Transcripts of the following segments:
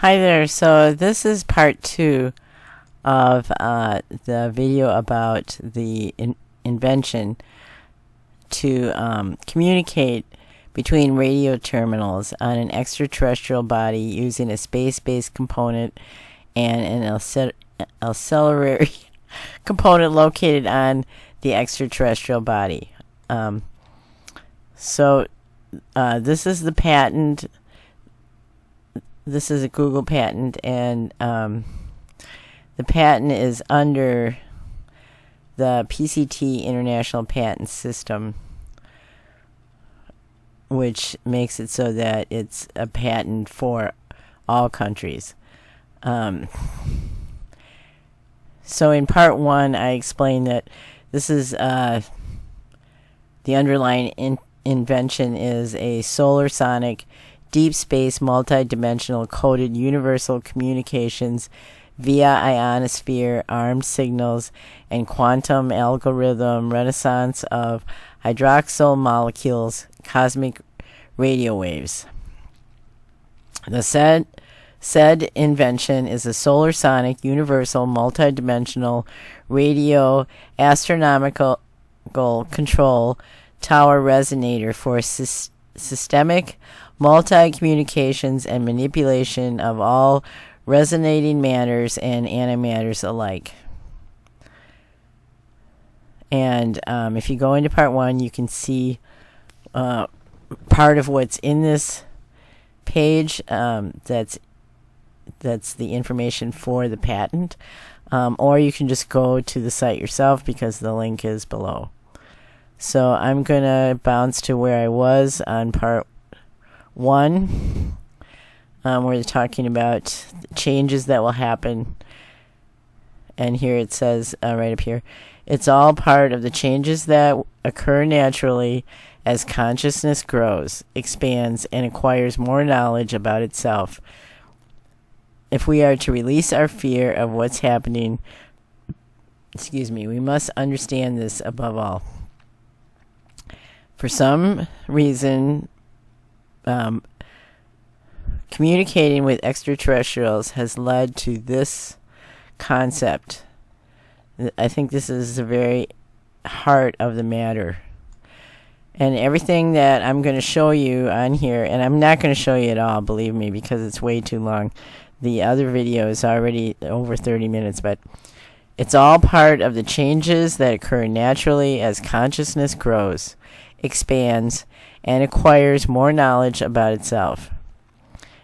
Hi there. So this is part 2 of the video about the invention to communicate between radio terminals on an extraterrestrial body using a space-based component and an auxiliary component located on the extraterrestrial body. This is the patent. This is a Google patent, and the patent is under the PCT International Patent System, which makes it so that it's a patent for all countries. So in part 1, I explained that this is the underlying invention is a solar sonic deep space multi-dimensional coded universal communications via ionosphere armed signals and quantum algorithm renaissance of hydroxyl molecules cosmic radio waves. The said invention is a solar sonic universal multi-dimensional radio astronomical control tower resonator for systemic multi-communications and manipulation of all resonating matters and antimatters alike. And if you go into part 1, you can see part of what's in this page. That's the information for the patent. Or you can just go to the site yourself because the link is below. So I'm going to bounce to where I was on part 1, where they're talking about changes that will happen. And here it says, right up here, it's all part of the changes that occur naturally as consciousness grows, expands, and acquires more knowledge about itself. If we are to release our fear of what's happening, we must understand this above all. For some reason, communicating with extraterrestrials has led to this concept. I think this is the very heart of the matter. And everything that I'm going to show you on here, and I'm not going to show you it all, believe me, because it's way too long. The other video is already over 30 minutes, but it's all part of the changes that occur naturally as consciousness grows, expands, and acquires more knowledge about itself.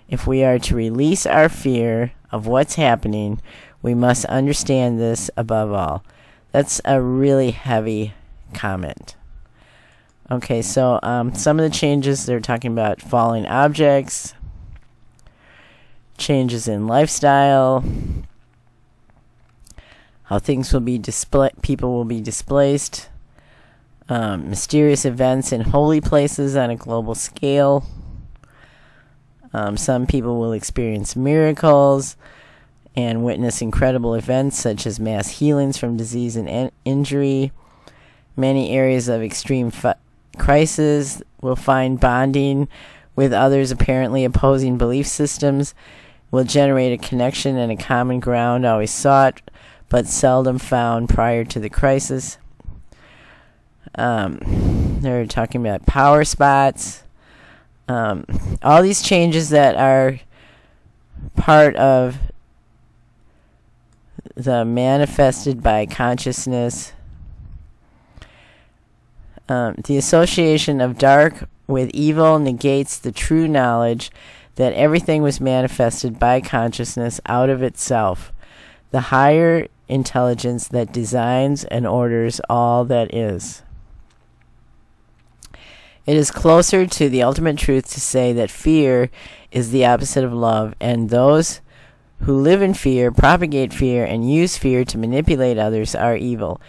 If we are to release our fear of what's happening, we must understand this above all. That's a really heavy comment. Okay, so some of the changes, they're talking about falling objects, changes in lifestyle, how things will be people will be displaced, mysterious events in holy places on a global scale. Some people will experience miracles and witness incredible events such as mass healings from disease and injury. Many areas of extreme crisis will find bonding with others apparently opposing belief systems will generate a connection and a common ground always sought but seldom found prior to the crisis. They're talking about power spots. All these changes that are part of the manifested by consciousness. The association of dark with evil negates the true knowledge that everything was manifested by consciousness out of itself, the higher intelligence that designs and orders all that is. It is closer to the ultimate truth to say that fear is the opposite of love, and those who live in fear, propagate fear, and use fear to manipulate others are evil.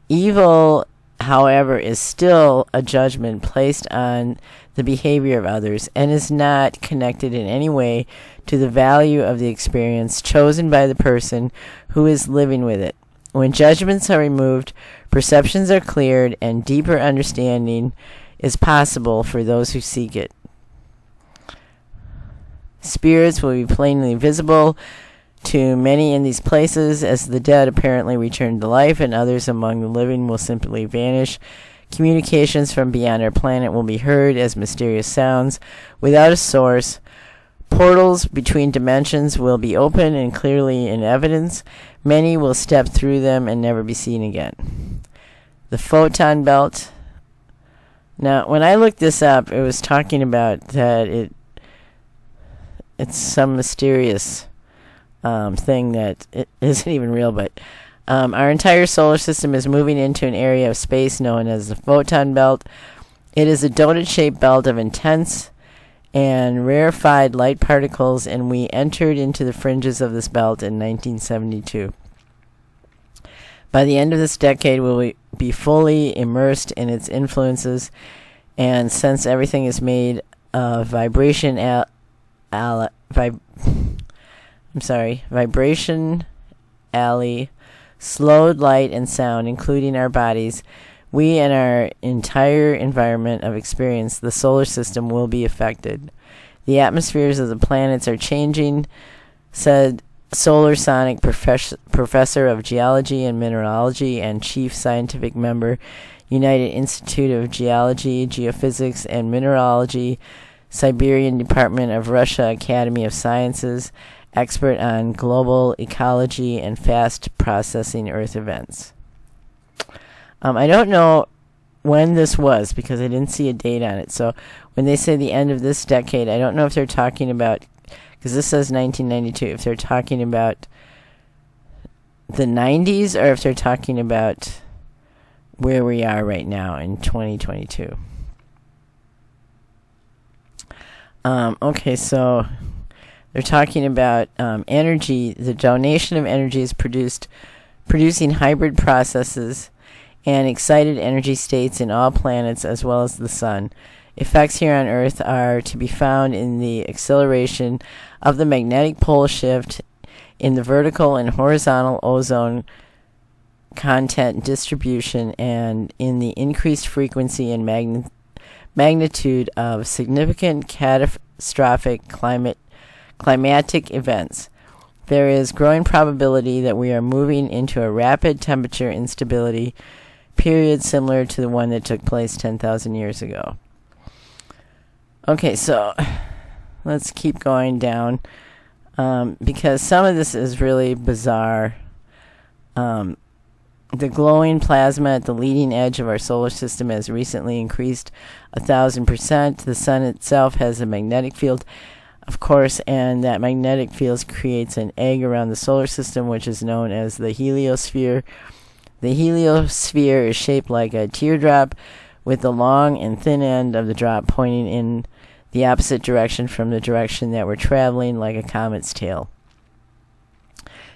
Evil, however, is still a judgment placed on the behavior of others and is not connected in any way to the value of the experience chosen by the person who is living with it. When judgments are removed, perceptions are cleared, and deeper understanding is possible for those who seek it. Spirits will be plainly visible to many in these places, as the dead apparently return to life, and others among the living will simply vanish. Communications from beyond our planet will be heard as mysterious sounds without a source. Portals between dimensions will be open and clearly in evidence. Many will step through them and never be seen again. The photon belt. Now, when I looked this up, it was talking about that it's some mysterious thing that it isn't even real, but our entire solar system is moving into an area of space known as the photon belt. It is a donut-shaped belt of intense and rarefied light particles, and we entered into the fringes of this belt in 1972. By the end of this decade, we'll be fully immersed in its influences, and since everything is made of vibration alley, slowed light and sound, including our bodies, we and our entire environment of experience, the solar system, will be affected. The atmospheres of the planets are changing, said Solar Sonic Professor of Geology and Mineralogy and Chief Scientific Member, United Institute of Geology, Geophysics, and Mineralogy, Siberian Department of Russia Academy of Sciences, expert on global ecology and fast processing Earth events. I don't know when this was because I didn't see a date on it. So when they say the end of this decade, I don't know if they're talking about, because this says 1992, if they're talking about the 90s or if they're talking about where we are right now in 2022. Okay, so they're talking about energy. The donation of energy is producing hybrid processes and excited energy states in all planets as well as the sun. Effects here on Earth are to be found in the acceleration of the magnetic pole shift, in the vertical and horizontal ozone content distribution, and in the increased frequency and magnitude of significant catastrophic climatic events. There is growing probability that we are moving into a rapid temperature instability period similar to the one that took place 10,000 years ago. Okay, so let's keep going down because some of this is really bizarre. The glowing plasma at the leading edge of our solar system has recently increased 1,000%. The sun itself has a magnetic field, of course, and that magnetic field creates an egg around the solar system, which is known as the heliosphere. The heliosphere is shaped like a teardrop, with the long and thin end of the drop pointing in the opposite direction from the direction that we're traveling, like a comet's tail.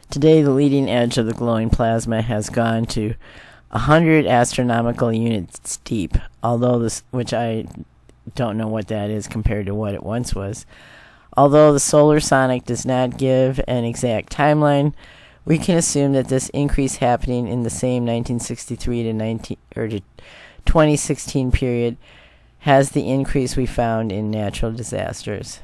Today, the leading edge of the glowing plasma has gone to 100 astronomical units deep, although this, which I don't know what that is compared to what it once was. Although the Solar Sonic does not give an exact timeline, we can assume that this increase happening in the same 1963 to 2016 period has the increase we found in natural disasters.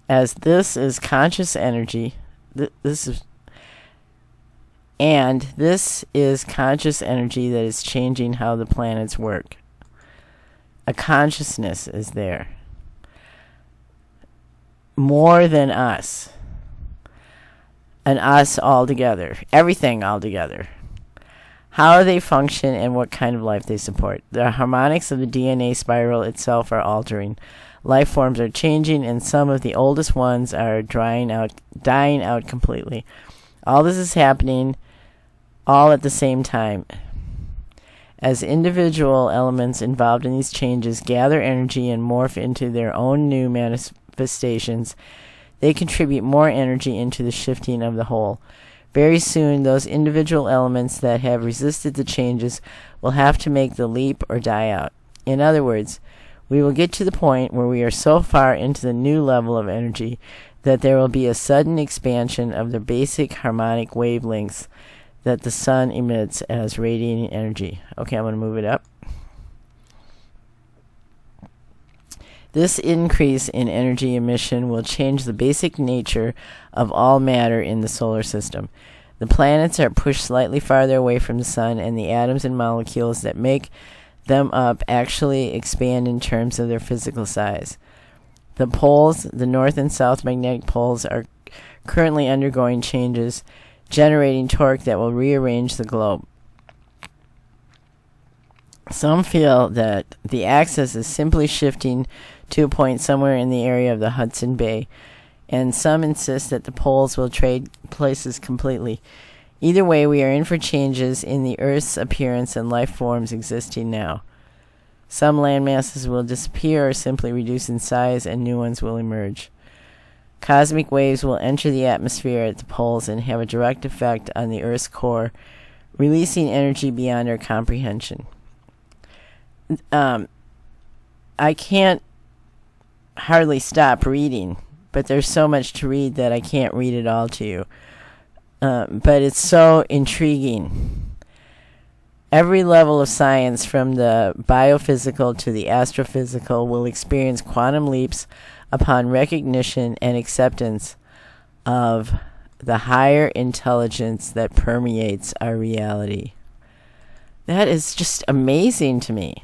As this is conscious energy, this is conscious energy that is changing how the planets work. A consciousness is there. More than us. And us all together. Everything all together. How they function and what kind of life they support. The harmonics of the DNA spiral itself are altering. Life forms are changing, and some of the oldest ones are dying out completely. All this is happening all at the same time. As individual elements involved in these changes gather energy and morph into their own new manifestations, they contribute more energy into the shifting of the whole. Very soon, those individual elements that have resisted the changes will have to make the leap or die out. In other words, we will get to the point where we are so far into the new level of energy that there will be a sudden expansion of the basic harmonic wavelengths that the sun emits as radiating energy. Okay, I'm going to move it up. This increase in energy emission will change the basic nature of all matter in the solar system. The planets are pushed slightly farther away from the sun, and the atoms and molecules that make them up actually expand in terms of their physical size. The poles, the north and south magnetic poles, are currently undergoing changes, generating torque that will rearrange the globe. Some feel that the axis is simply shifting to a point somewhere in the area of the Hudson Bay, and some insist that the poles will trade places completely. Either way, we are in for changes in the Earth's appearance and life forms existing now. Some land masses will disappear or simply reduce in size, and new ones will emerge. Cosmic waves will enter the atmosphere at the poles and have a direct effect on the Earth's core, releasing energy beyond our comprehension. I can't hardly stop reading, but there's so much to read that I can't read it all to you. But it's so intriguing. Every level of science, from the biophysical to the astrophysical, will experience quantum leaps upon recognition and acceptance of the higher intelligence that permeates our reality. That is just amazing to me.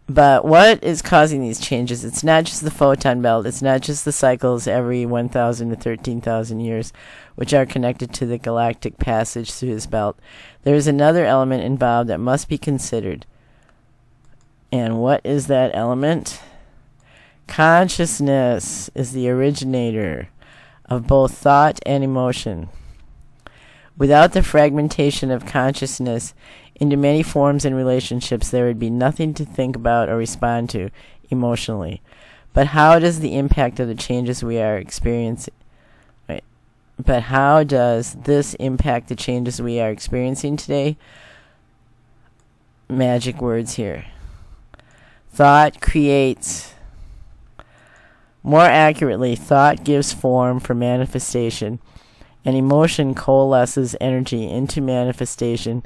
But what is causing these changes? It's not just the photon belt. It's not just the cycles every 1,000 to 13,000 years, which are connected to the galactic passage through this belt. There is another element involved that must be considered. And what is that element? Consciousness is the originator of both thought and emotion. Without the fragmentation of consciousness into many forms and relationships, there would be nothing to think about or respond to emotionally. But how does the impact of the changes we are experiencing? But how does this impact the changes we are experiencing today? Magic words here. Thought creates. More accurately, thought gives form for manifestation, and emotion coalesces energy into manifestation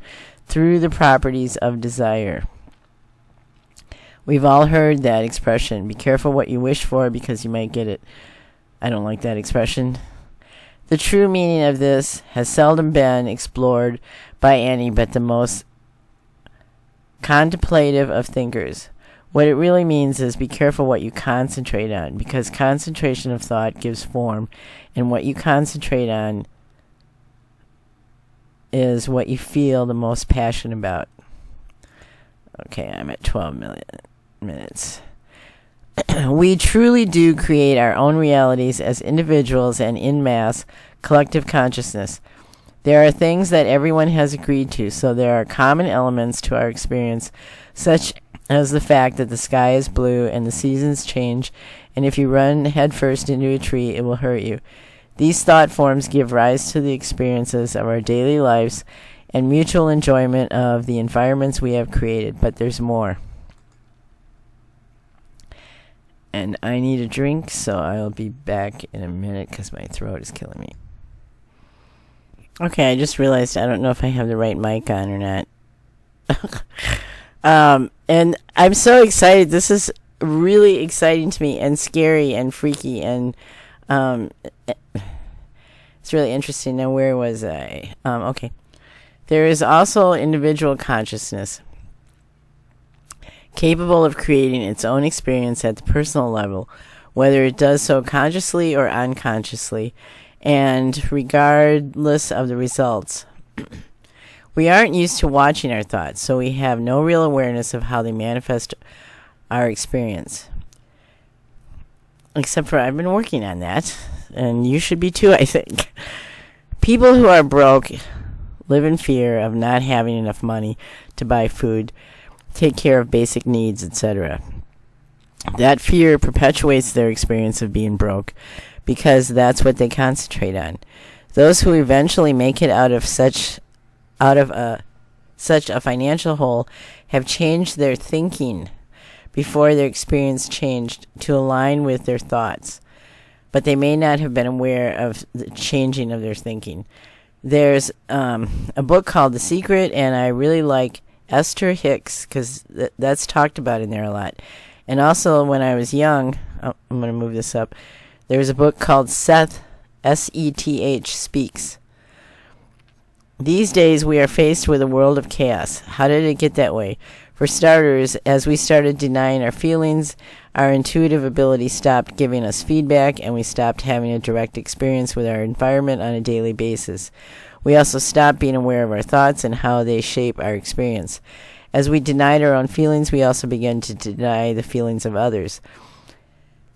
through the properties of desire. We've all heard that expression, be careful what you wish for because you might get it. I don't like that expression. The true meaning of this has seldom been explored by any but the most contemplative of thinkers. What it really means is be careful what you concentrate on, because concentration of thought gives form, and what you concentrate on is what you feel the most passion about. Okay, I'm at 12 minutes. We truly do create our own realities as individuals and in mass collective consciousness. There are things that everyone has agreed to, so there are common elements to our experience, such as the fact that the sky is blue and the seasons change, and if you run headfirst into a tree, it will hurt you. These thought forms give rise to the experiences of our daily lives and mutual enjoyment of the environments we have created, but there's more. And I need a drink, so I'll be back in a minute because my throat is killing me. Okay, I just realized I don't know if I have the right mic on or not. And I'm so excited. This is really exciting to me and scary and freaky, and it's really interesting. Now, where was I? Okay. There is also individual consciousness, capable of creating its own experience at the personal level, whether it does so consciously or unconsciously, and regardless of the results. We aren't used to watching our thoughts, so we have no real awareness of how they manifest our experience. Except for I've been working on that, and you should be too, I think. People who are broke live in fear of not having enough money to buy food, take care of basic needs, etc. That fear perpetuates their experience of being broke, because that's what they concentrate on. Those who eventually make it out of such a financial hole have changed their thinking before their experience changed to align with their thoughts, but they may not have been aware of the changing of their thinking. There's a book called The Secret, and I really like Esther Hicks because that's talked about in there a lot. And also, when I was young, I'm going to move this up, there was a book called Seth, S-E-T-H, Speaks. These days, we are faced with a world of chaos. How did it get that way? For starters, as we started denying our feelings, our intuitive ability stopped giving us feedback, and we stopped having a direct experience with our environment on a daily basis. We also stopped being aware of our thoughts and how they shape our experience. As we denied our own feelings, we also began to deny the feelings of others.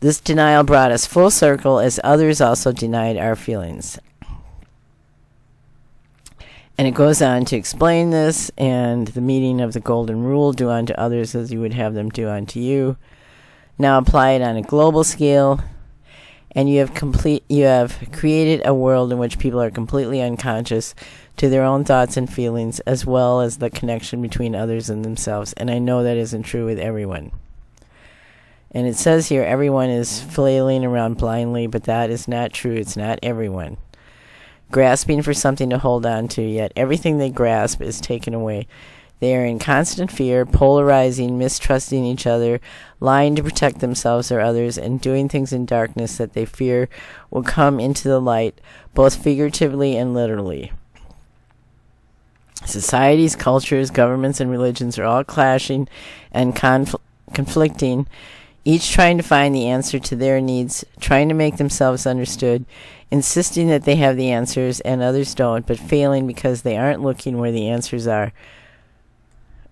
This denial brought us full circle as others also denied our feelings. And it goes on to explain this and the meaning of the golden rule, do unto others as you would have them do unto you. Now apply it on a global scale, and you have created a world in which people are completely unconscious to their own thoughts and feelings, as well as the connection between others and themselves. And I know that isn't true with everyone. And it says here, everyone is flailing around blindly, but that is not true. It's not everyone. Grasping for something to hold on to, yet everything they grasp is taken away. They are in constant fear, polarizing, mistrusting each other, lying to protect themselves or others, and doing things in darkness that they fear will come into the light, both figuratively and literally. Societies, cultures, governments, and religions are all clashing and conflicting, each trying to find the answer to their needs, trying to make themselves understood, insisting that they have the answers and others don't, but failing because they aren't looking where the answers are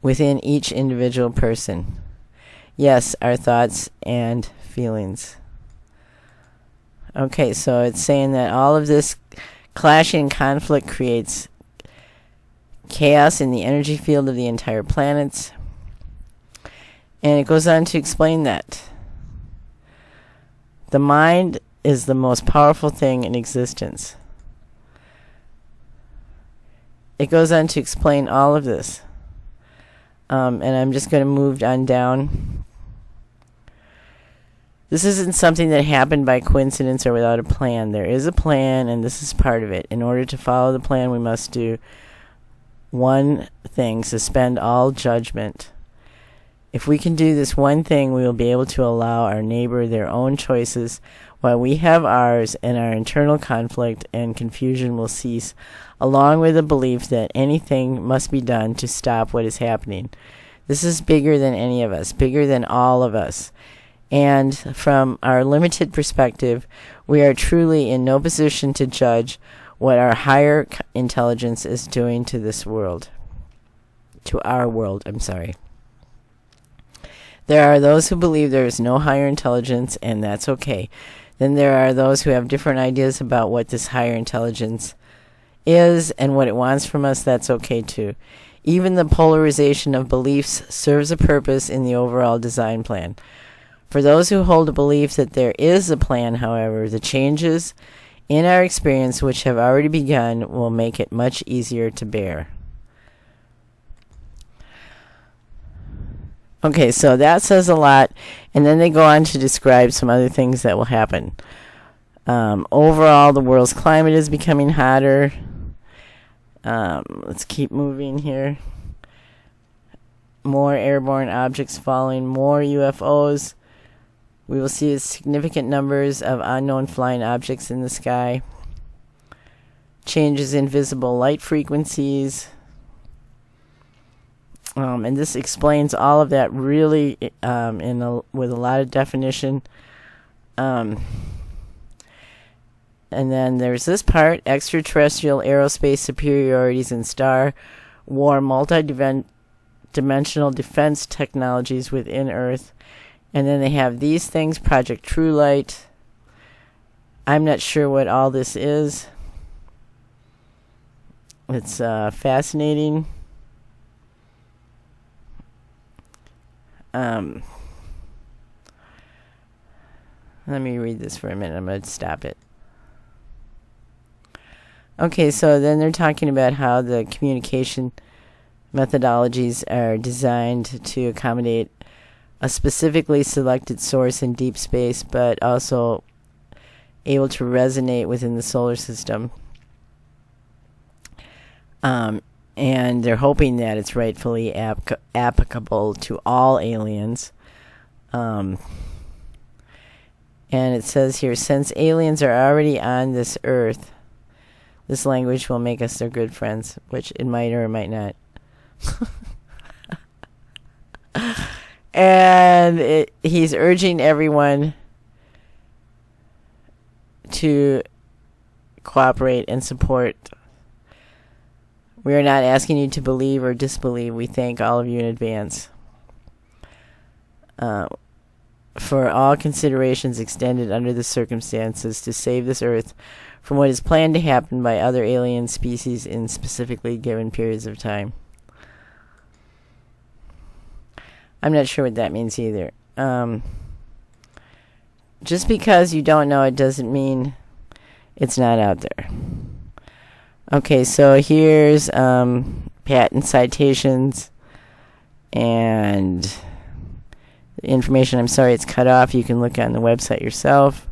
within each individual person. Yes, our thoughts and feelings. Okay, so it's saying that all of this clashing conflict creates chaos in the energy field of the entire planet. And it goes on to explain that the mind is the most powerful thing in existence. It goes on to explain all of this. And I'm just going to move on down. This isn't something that happened by coincidence or without a plan. There is a plan, and this is part of it. In order to follow the plan, we must do one thing: suspend all judgment. If we can do this one thing, we will be able to allow our neighbor their own choices while we have ours, and our internal conflict and confusion will cease, along with the belief that anything must be done to stop what is happening. This is bigger than any of us, bigger than all of us. And from our limited perspective, we are truly in no position to judge what our higher intelligence is doing to this world. To our world, I'm sorry. There are those who believe there is no higher intelligence, and that's okay. Then there are those who have different ideas about what this higher intelligence is and what it wants from us. That's okay too. Even the polarization of beliefs serves a purpose in the overall design plan. For those who hold a belief that there is a plan, however, the changes in our experience which have already begun will make it much easier to bear. Okay, so that says a lot, and then they go on to describe some other things that will happen. Overall, the world's climate is becoming hotter. Let's keep moving here. More airborne objects falling, more UFOs. We will see significant numbers of unknown flying objects in the sky. Changes in visible light frequencies. And this explains all of that really with a lot of definition. And then there's this part: extraterrestrial aerospace superiorities and star war, multi-dimensional defense technologies within Earth. And then they have these things: Project True Light. I'm not sure what all this is. It's fascinating. Let me read this for a minute. I'm going to stop it. Okay, so then they're talking about how the communication methodologies are designed to accommodate a specifically selected source in deep space, but also able to resonate within the solar system. And they're hoping that it's rightfully applicable to all aliens. And it says here, since aliens are already on this earth, this language will make us their good friends, which it might or it might not. And he's urging everyone to cooperate and support. We are not asking you to believe or disbelieve. We thank all of you in advance for all considerations extended under the circumstances to save this earth from what is planned to happen by other alien species in specifically given periods of time. I'm not sure what that means either. Just because you don't know it doesn't mean it's not out there. Okay, so here's patent citations and the information. I'm sorry it's cut off. You can look on the website yourself.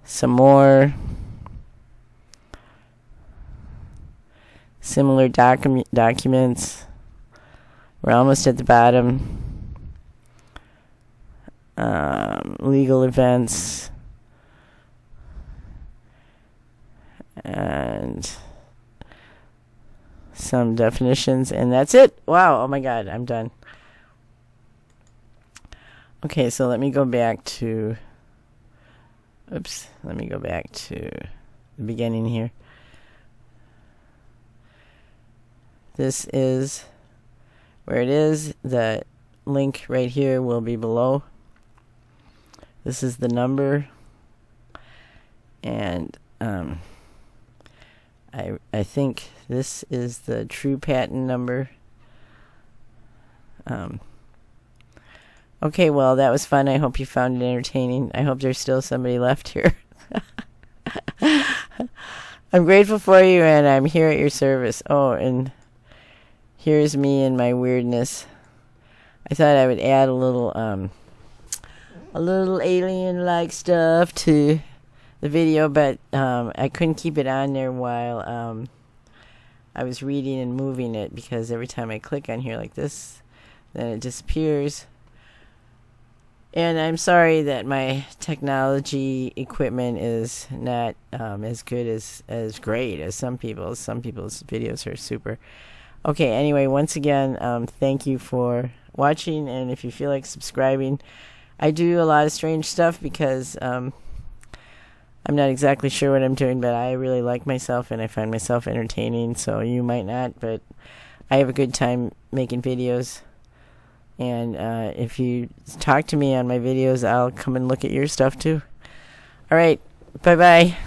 Some more similar documents. We're almost at the bottom. Legal events. And some definitions. And that's it. Wow. Oh my God. I'm done. Okay, so let me go back to... Let me go back to the beginning here. This is where it is. The link right here will be below. This is the number. And I think this is the true patent number. Okay, well, that was fun. I hope you found it entertaining. I hope there's still somebody left here. I'm grateful for you, and I'm here at your service. Oh, and here's me and my weirdness. I thought I would add a little alien-like stuff to the video, but I couldn't keep it on there while I was reading and moving it, because every time I click on here like this, then it disappears. And I'm sorry that my technology equipment is not as good as great as some people's. Some people's videos are super. Okay, anyway, once again, thank you for watching, and if you feel like subscribing, I do a lot of strange stuff because I'm not exactly sure what I'm doing, but I really like myself and I find myself entertaining, so you might not, but I have a good time making videos. And if you talk to me on my videos, I'll come and look at your stuff too. All right, bye-bye.